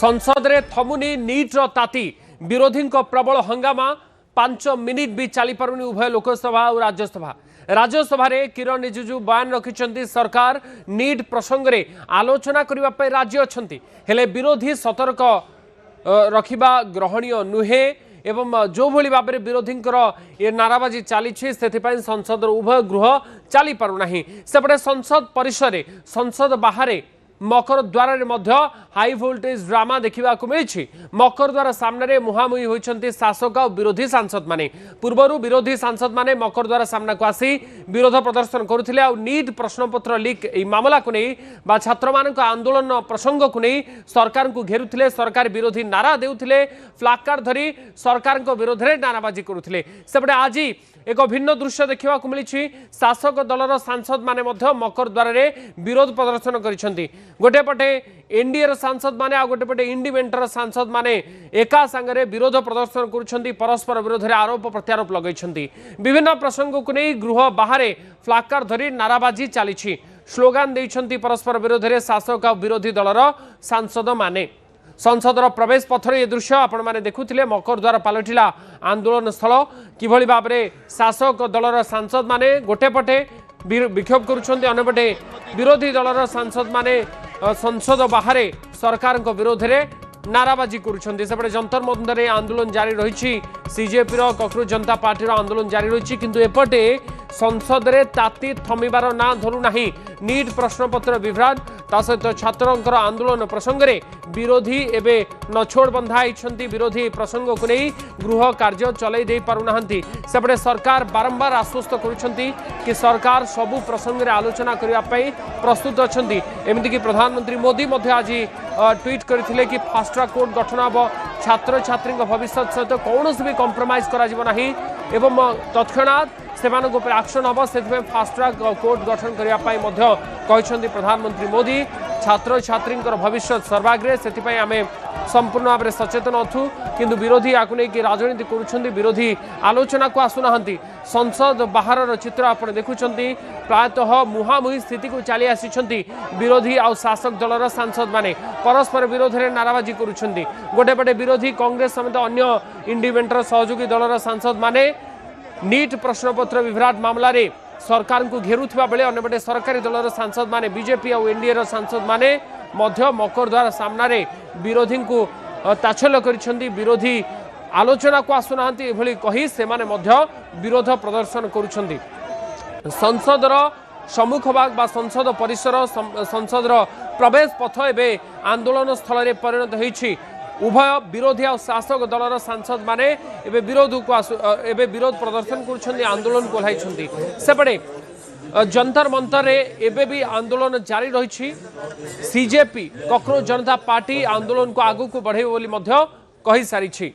संसद रे थमुनी नीट रो ताती विरोधी प्रबल हंगामा 5 मिनिट भी चली पारुनी उभय लोकसभा और राज्यसभा। राज्यसभा रे किरण रिजिजू बयान रखिछंती सरकार नीट प्रसंग रे आलोचना करिबा पय राज्य अछंती हेले विरोधी सतर्क रखिबा ग्रहणीय नुहे एवं जो भली भाव में विरोधी ये नाराबाजी चली संसद उभय गृह चली पारना सेपटे संसद परिसर संसद बाहर मकर द्वार हाई वोल्टेज ड्रामा देखा मिली। मकर द्वार सामने मुहांमुही होती शासक और विरोधी सांसद माने। पूर्वर विरोधी सांसद माने मकर द्वार सामना को आसी विरोध प्रदर्शन करुथिले। नीट प्रश्नपत्र लीक मामला को नहीं छात्र मान आंदोलन प्रसंग को नहीं सरकार को घेरुथिले। सरकार विरोधी नारा देउथिले, फ्लैकार्ड धरी सरकार विरोध में नाराबाजी करुथिले। सेपटे आज एक भिन्न दृश्य देखा मिली। शासक दलर सांसद माने मकर द्वार विरोध प्रदर्शन करिसेंती। गोटे पटे एनडीए सांसद माने आ गोटे पटे इंडिपेंडेंट सांसद माने एका संगे विरोध प्रदर्शन करुछंती, परस्पर विरोध में आरोप प्रत्यारोप लगाइछंती। विभिन्न प्रसंग को नहीं गृह बाहर फ्लैकार्ड धरी नाराबाजी चली। स्लोगान देइछंती परस्पर विरोध में शासक और विरोधी दलर सांसद माने। संसदर प्रवेश पथर ये दृश्य आपण माने देखुथिले। मकर द्वार पलटिला आंदोलन स्थल। किभली भाव में शासक दलर सांसद माने गोटे पटे विक्षोभ करुछंती, अन्यपटे विरोधी दलर सांसद माने संसद बाहर सरकार विरोध में नाराबाजी करुछंती। सेपटे जंतर मंतर आंदोलन जारी रही। सीजेपी ककरोच जनता पार्टी आंदोलन जारी रही किंतु एपटे संसद रे ताती थमिबार ना धरू नाही। नीट प्रश्नपत्र विभ्राट ता सहित छात्रों आंदोलन प्रसंग में विरोधी एबे नछोड़ बंधाई। विरोधी प्रसंग को नहीं गृह कार्य चलाई दे पारुना। सेपटे सरकार बारंबार आश्वस्त करुछंती कि सरकार सबु प्रसंग में आलोचना करने प्रस्तुत अच्छी। एमती प्रधानमंत्री मोदी आज ट्वीट करथिले कि फास्ट ट्रैक कोर्ट गठन हम छात्र छात्री भविष्य सहित कौन भी कंप्रोमाइज एवं तत्क्षणात सेमानक उपर एक्शन हम से फास्ट ट्रैक कोर्ट गठन करने प्रधानमंत्री मोदी। छात्र छात्री भविष्य सर्वाग्रे से आम संपूर्ण भाव में सचेतन अच्छु किंतु विरोधी या राजनीति करुछंती, विरोधी आलोचना को आसुना। संसद बाहर चित्र आप देखुंट प्रायतः मुहांमुही स्थिति को चली आसी। विरोधी और शासक दलर सांसद माने परस्पर विरोध में नाराबाजी करुछंती। गोटे पटे विरोधी कांग्रेस समेत अन्य इंडिपेंडेंट सहयोगी दलर सांसद माने नीट प्रश्नपत्र विभ्राट मामला रे सरकार को घेरुथिबा बेले अन्यपटे सरकारी दलर सांसद माने बीजेपी और एनडीए सांसद माने मकर द्वार सामना रे विरोधी को ताच्छल्य करिसेंती। विरोधी आलोचना को आसुना एभली कही से माने विरोध प्रदर्शन करुछंती। संसदर सम्मुख भाग बा संसद परिसर संसदर प्रवेश पथ एवं आंदोलन स्थल में परिणत होइछि। उभय विरोधी और शासक दलर सांसद माने एबे विरोध प्रदर्शन कर आंदोलन कोल्हाइछंती। सेपटे जंतर मंतर एबे भी आंदोलन जारी रही। सीजेपी ककरोच जनता पार्टी आंदोलन को आगु को बढ़े बोली मध्य कहि सारिछि।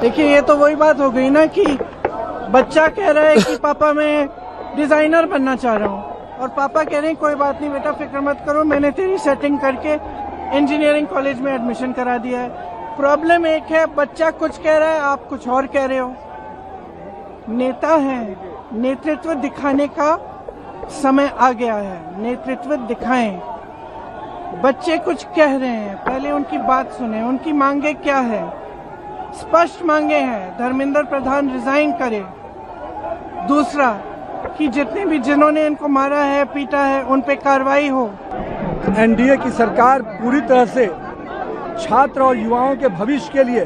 देखिए ये तो वही बात हो गई ना कि बच्चा कह रहा है कि पापा मैं डिजाइनर बनना चाह रहा हूँ और पापा कह रहे हैं कोई बात नहीं बेटा फिक्र मत करो, मैंने तेरी सेटिंग करके इंजीनियरिंग कॉलेज में एडमिशन करा दिया है। प्रॉब्लम एक है, बच्चा कुछ कह रहा है, आप कुछ और कह रहे हो। नेता है, नेतृत्व दिखाने का समय आ गया है, नेतृत्व दिखाएं। बच्चे कुछ कह रहे हैं, पहले उनकी बात सुने, उनकी मांगे क्या है। स्पष्ट मांगे हैं धर्मेंद्र प्रधान रिजाइन करे। दूसरा कि जितने भी जिन्होंने इनको मारा है पीटा है उन पे कार्रवाई हो। एनडीए की सरकार पूरी तरह से छात्र और युवाओं के भविष्य के लिए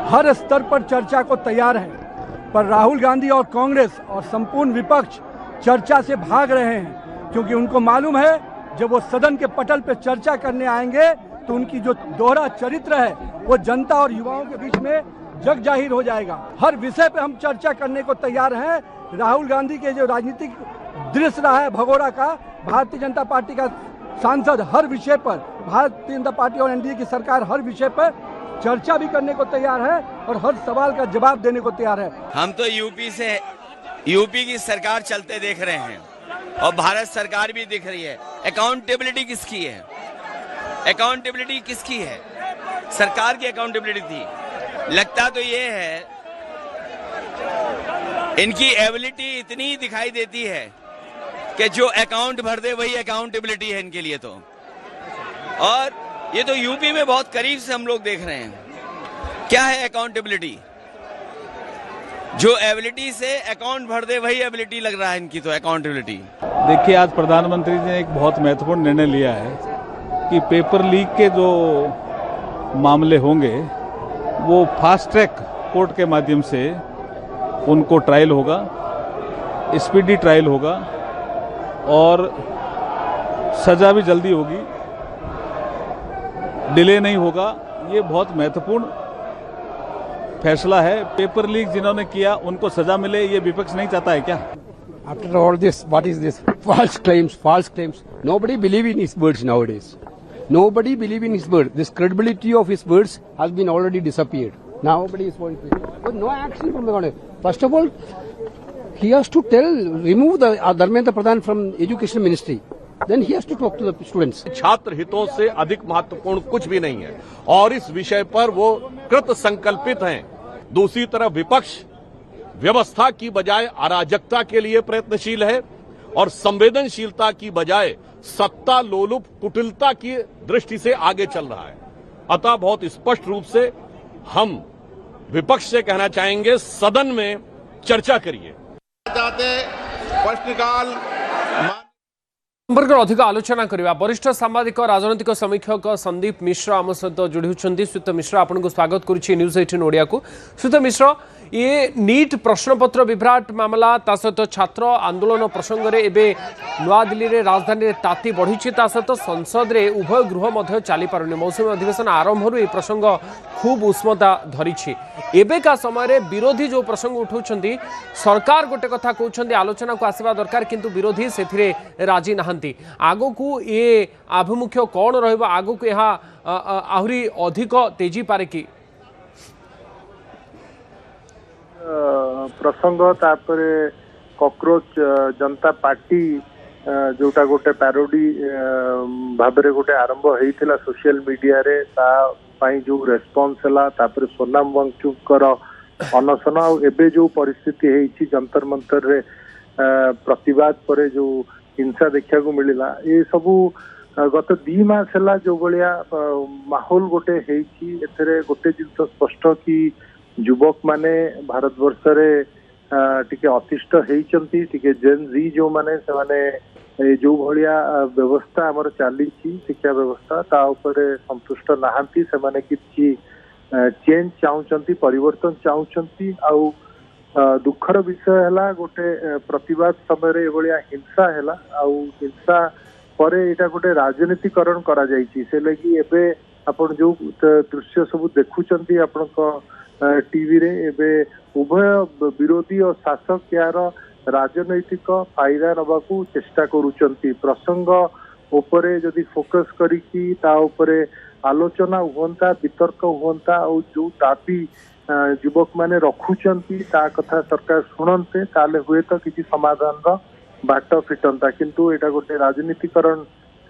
हर स्तर पर चर्चा को तैयार है, पर राहुल गांधी और कांग्रेस और संपूर्ण विपक्ष चर्चा से भाग रहे हैं क्योंकि उनको मालूम है जब वो सदन के पटल पर चर्चा करने आएंगे तो उनकी जो दोहरा चरित्र है वो जनता और युवाओं के बीच में जग जाहिर हो जाएगा। हर विषय पे हम चर्चा करने को तैयार हैं। राहुल गांधी के जो राजनीतिक दृश्य रहा है भगोड़ा का, भारतीय जनता पार्टी का सांसद हर विषय पर, भारतीय जनता पार्टी और एनडीए की सरकार हर विषय पर चर्चा भी करने को तैयार है और हर सवाल का जवाब देने को तैयार है। हम तो यूपी की सरकार चलते देख रहे हैं और भारत सरकार भी दिख रही है। अकाउंटेबिलिटी किसकी है? अकाउंटेबिलिटी किसकी है? सरकार की अकाउंटेबिलिटी थी। लगता तो ये है इनकी एबिलिटी इतनी दिखाई देती है कि जो अकाउंट भर दे वही अकाउंटेबिलिटी है इनके लिए तो। और ये तो यूपी में बहुत करीब से हम लोग देख रहे हैं। क्या है अकाउंटेबिलिटी? जो एबिलिटी से अकाउंट भर दे वही एबिलिटी लग रहा है इनकी तो अकाउंटेबिलिटी। देखिए, आज प्रधानमंत्री ने एक बहुत महत्वपूर्ण निर्णय लिया है कि पेपर लीक के जो मामले होंगे वो फास्ट ट्रैक कोर्ट के माध्यम से उनको ट्रायल होगा, स्पीडी ट्रायल होगा और सजा भी जल्दी होगी, डिले नहीं होगा। ये बहुत महत्वपूर्ण फैसला है। पेपर लीक जिन्होंने किया उनको सजा मिले, ये विपक्ष नहीं चाहता है क्या? After all this, what is this? False claims, false claims. Nobody believe in his words nowadays. Nobody believe in his words. This credibility of his words has been already disappeared. Nobody is going to. But no action from the government. First of all, he has to remove the Dharmendra Pradhan from Education Ministry. Then he has to talk to the students. छात्र हितों से अधिक महत्वपूर्ण कुछ भी नहीं है और इस विषय पर वो कृत संकल्पित हैं। दूसरी तरफ विपक्ष व्यवस्था की बजाय अराजकता के लिए प्रयत्नशील है और संवेदनशीलता की बजाय सत्ता लोलुप कुटिलता की दृष्टि से आगे चल रहा है। अतः बहुत स्पष्ट रूप से हम विपक्ष से कहना चाहेंगे, सदन में चर्चा करिए। प्रश्नकाल संपर्क अधिक आलोचना करवा वरिष्ठ सांबादिक राजनैतिक समीक्षक संदीप मिश्र आम सहित जोड़ी होती। श्रीयुत मिश्र, आपको स्वागत करुच्ची न्यूज 18 ओडिया को। श्रीयुत मिश्र, ये नीट प्रश्नपत्र विभ्राट मामला ता सहित छात्र आंदोलन प्रसंग में एवं नवा दिल्ली में राजधानी ताती बढ़ी, सहित संसद में उभय गृह मध्य चली पारुनी। मौसुमी अधिवेशन आरंभ यह प्रसंग खूब उष्मता धरी। एबेका समय विरोधी जो प्रसंग उठाउछन्ती, सरकार गोटे कथा कहउछन्ती आलोचना को आसवा दरकार, किंतु विरोधी सेथिरे राजी नाहंती। आगो को ये आभिमुख्य कौन रहइबो? आगो को यहाँ आहुरी अधिक तेजी पारे कि प्रसंग तापरे कॉकरोच जनता पार्टी जोटा गोटे पैरोडी भाबरे गोटे आरंभ होइथिला सोशल मीडिया रे, ता पाई जो रेस्पॉन्स हला, तापरे सोनाम वांगचुकर अनशन एबे जो परिस्थिति है जंतर मंतर रे प्रतिवाद पर जो हिंसा देखा को मिलला, ये सबू गत 2 मास है जो भाया माहौल गोटे है। गोटे जिन स्पष्ट कि युवक माने भारत वर्ष रे टिके अतिष्ठ होती, टिके जेन जी जो माने से माने जो भाया व्यवस्था आमर चली शिक्षा व्यवस्था ता उपरे संतुष्ट नहांती, से माने किछि चेंज चाहूचंती, परिवर्तन चाहूचंती। आउ दुखर विषय है गोटे प्रतिवाद समय भाया हिंसा है, आउ हिंसा परे एटा गोटे राजनीतिकरण करा जायछि। से लगी एबे आपण जो दृश्य सब देखुचंती आपण टीवी रे, एबे उभय विरोधी और शासक यार राजनैतिक फायदा नबाकू चेष्टा करूचंती। प्रसंग उपरे जदि फोकस करिकी ता उपरे आलोचना हुअंता, वितर्क हुअंता और जो दाबी युवक माने रखुचंती ता कथा सरकार शुणते, ताले हुए तो किसी समाधान रो बाट फिटंता। किंतु एटा गोटे राजनीतिकरण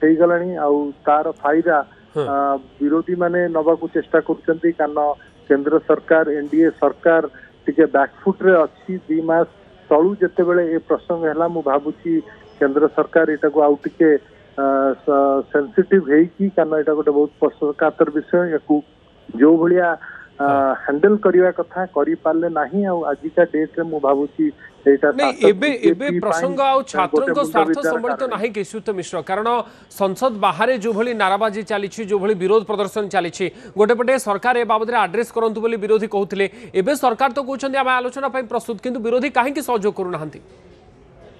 हो गलानी, आउ तार फायदा विरोधी माने नबाकू चेष्टा करूचंती। कारण केंद्र सरकार एनडीए सरकार टिके बैकफुट रे अच्छी। 2 मास तलू जेते बेले ए प्रसंग हैला, मु भाबुची केंद्र सरकार एटा को आउ टिके सेंसिटिव है कि, कारण एटा गोटे बहुत पश्चाताप विषय, याकू जो भलिया हैंडल करिवा कथा करि पाले नाही। आ आजिका डेट रे मु भाबुची एटा एबे प्रसंग आ छात्रन स्वार्थ संबलित नाही कि श्रीयुत मिश्र, कारण संसद बाहर जो भली नाराबाजी चली, जो भली विरोध प्रदर्शन चली, गोटे पटे सरकार ए बाबद आड्रेस करंतु बोली विरोधी कहउथिले। एबे सरकार तो कहउछन्ती आमे आलोचना पई प्रस्तुत, किंतु विरोधी काहे कि सहयोग करू नाहंती?